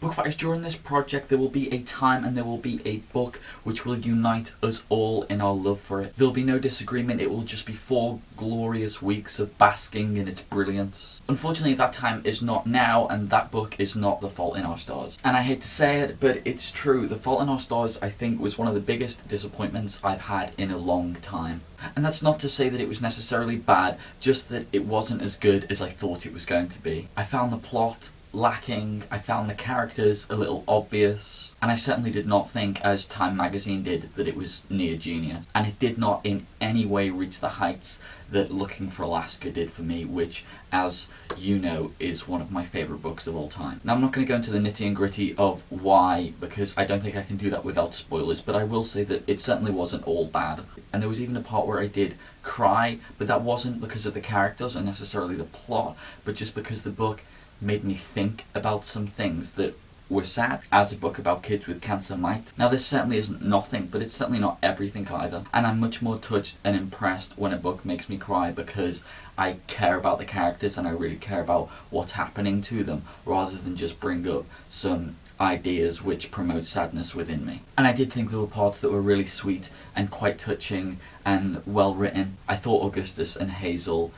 Bookfighters, during this project there will be a time and there will be a book which will unite us all in our love for it. There will be no disagreement, it will just be 4 glorious weeks of basking in its brilliance. Unfortunately that time is not now, and that book is not The Fault in Our Stars. And I hate to say it, but it's true. The Fault in Our Stars, I think, was one of the biggest disappointments I've had in a long time. And that's not to say that it was necessarily bad, just that it wasn't as good as I thought it was going to be. I found the plot lacking, I found the characters a little obvious, and I certainly did not think, as Time magazine did, that it was near genius. And it did not in any way reach the heights that Looking for Alaska did for me, which, as you know, is one of my favourite books of all time. Now I'm not going to go into the nitty and gritty of why, because I don't think I can do that without spoilers, but I will say that it certainly wasn't all bad. And there was even a part where I did cry, but that wasn't because of the characters or necessarily the plot, but just because the book made me think about some things that were sad, as a book about kids with cancer might. Now this certainly isn't nothing, but it's certainly not everything either. And I'm much more touched and impressed when a book makes me cry because I care about the characters and I really care about what's happening to them, rather than just bring up some ideas which promote sadness within me. And I did think there were parts that were really sweet and quite touching and well written. I thought Augustus and Hazel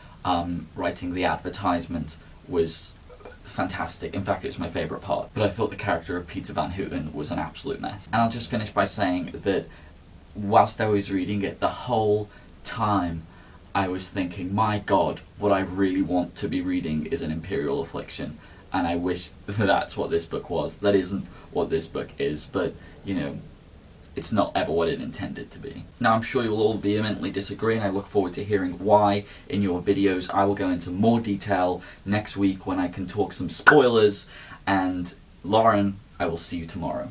writing the advertisement was fantastic. In fact, it was my favourite part. But I thought the character of Peter Van Houten was an absolute mess. And I'll just finish by saying that whilst I was reading it, the whole time I was thinking, my God, what I really want to be reading is an Imperial Affliction. And I wish that's what this book was. That isn't what this book is, but, you know, it's not ever what it intended to be. Now I'm sure you'll all vehemently disagree, and I look forward to hearing why in your videos. I will go into more detail next week when I can talk some spoilers, and Lauren, I will see you tomorrow.